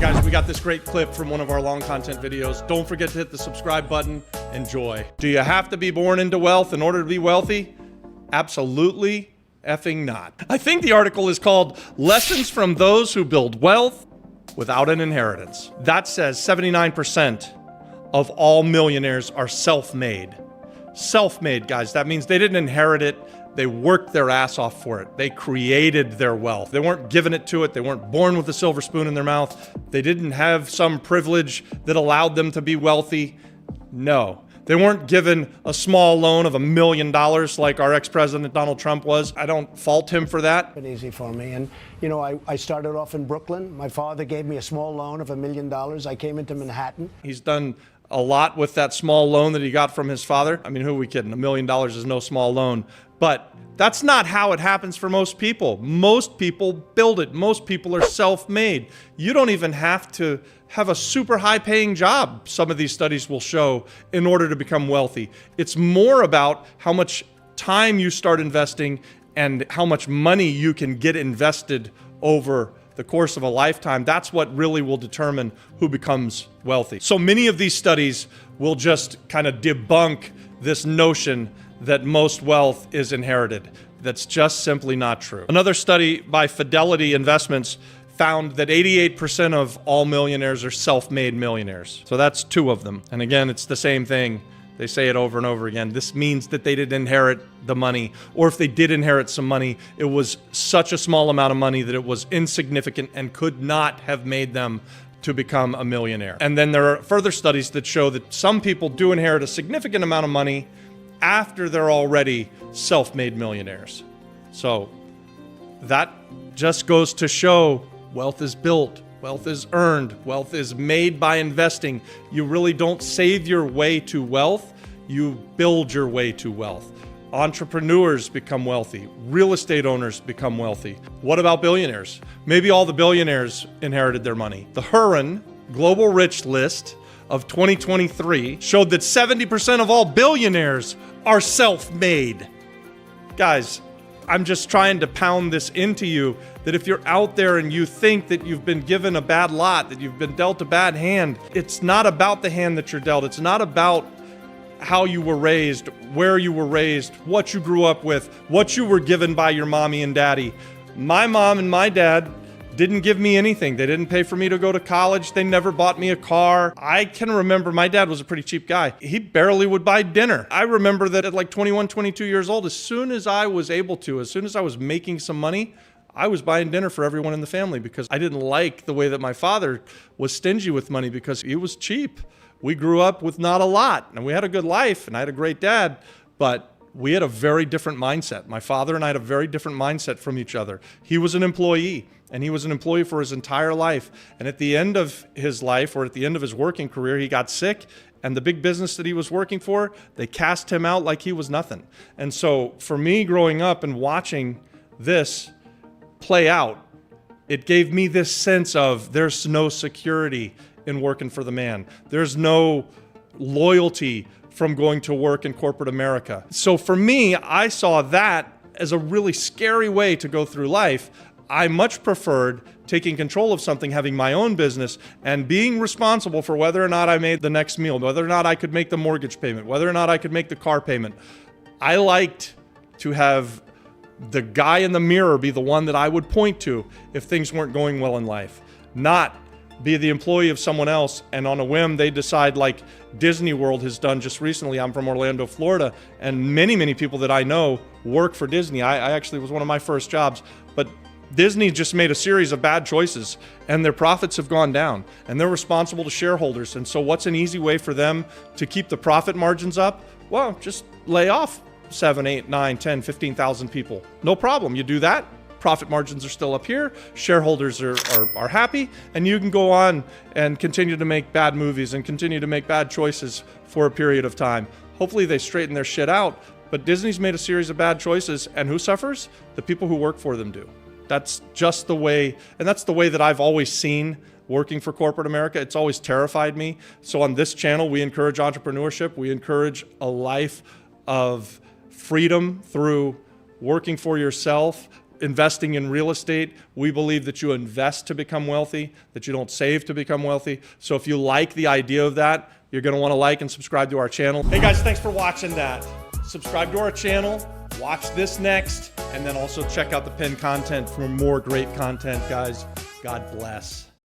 guys, we got this great clip from one of our long content videos. Don't forget to hit the subscribe button. Enjoy. Do you have to be born into wealth in order to be wealthy? Absolutely effing not. I think the article is called Lessons from Those Who Build Wealth Without an Inheritance. That says 79% of all millionaires are self-made. Self-made, guys. That means they didn't inherit it. They worked their ass off for it. They created their wealth. They weren't given it to it. They weren't born with a silver spoon in their mouth. They didn't have some privilege that allowed them to be wealthy. No. They weren't given a small loan of $1 million like our ex-president Donald Trump was. I don't fault him for that. Been easy for me. And, you know, I started off in Brooklyn. My father gave me a small loan of $1 million. I came into Manhattan. He's done a lot with that small loan that he got from his father. I mean, who are we kidding? $1 million is no small loan. But that's not how it happens for most people. Most people build it. Most people are self-made. You don't even have to have a super high-paying job, some of these studies will show, in order to become wealthy. It's more about how much time you start investing and how much money you can get invested over the course of a lifetime. That's what really will determine who becomes wealthy. So many of these studies will just kind of debunk this notion that most wealth is inherited. That's just simply not true. Another study by Fidelity Investments found that 88% of all millionaires are self-made millionaires. So that's 2 of them. And again, it's the same thing. They say it over and over again. This means that they didn't inherit the money, or if they did inherit some money, it was such a small amount of money that it was insignificant and could not have made them to become a millionaire. And then there are further studies that show that some people do inherit a significant amount of money after they're already self-made millionaires. So that just goes to show wealth is built, wealth is earned, wealth is made by investing. You really don't save your way to wealth, you build your way to wealth. Entrepreneurs become wealthy, real estate owners become wealthy. What about billionaires? Maybe all the billionaires inherited their money. The Hurun Global Rich List of 2023 showed that 70% of all billionaires are self-made. Guys, I'm just trying to pound this into you that if you're out there and you think that you've been given a bad lot, that you've been dealt a bad hand, it's not about the hand that you're dealt. It's not about how you were raised, where you were raised, what you grew up with, what you were given by your mommy and daddy. My mom and my dad didn't give me anything. They didn't pay for me to go to college. They never bought me a car. I can remember my dad was a pretty cheap guy. He barely would buy dinner. I remember that at like 21, 22 years old, as soon as I was able to, as soon as I was making some money, I was buying dinner for everyone in the family because I didn't like the way that my father was stingy with money because he was cheap. We grew up with not a lot and we had a good life and I had a great dad, but we had a very different mindset. My father and I had a very different mindset from each other. He was an employee, and he was an employee for his entire life. And at the end of his life, or at the end of his working career, he got sick, and the big business that he was working for, they cast him out like he was nothing. And so for me growing up and watching this play out, it gave me this sense of there's no security in working for the man. There's no loyalty from going to work in corporate America. So for me, I saw that as a really scary way to go through life. I much preferred taking control of something, having my own business, and being responsible for whether or not I made the next meal, whether or not I could make the mortgage payment, whether or not I could make the car payment. I liked to have the guy in the mirror be the one that I would point to if things weren't going well in life, not be the employee of someone else and on a whim they decide, like Disney World has done just recently. I'm from Orlando, Florida, and many people that I know work for Disney. I actually was one of my first jobs, but Disney just made a series of bad choices and their profits have gone down and they're responsible to shareholders. And so what's an easy way for them to keep the profit margins up? Well, just lay off 7, 8, 9, 10, 15,000 people. No problem. You do that. Profit margins are still up here, shareholders are happy, and you can go on and continue to make bad movies and continue to make bad choices for a period of time. Hopefully they straighten their shit out, but Disney's made a series of bad choices, and who suffers? The people who work for them do. That's just the way, and that's the way that I've always seen working for corporate America. It's always terrified me. So on this channel, we encourage entrepreneurship. We encourage a life of freedom through working for yourself. investing in real estate, we believe that you invest to become wealthy, that you don't save to become wealthy. So if you like the idea of that, you're going to want to like and subscribe to our channel. Hey guys, thanks for watching that. Subscribe to our channel, watch this next, and then also check out the pinned content for more great content, guys. God bless.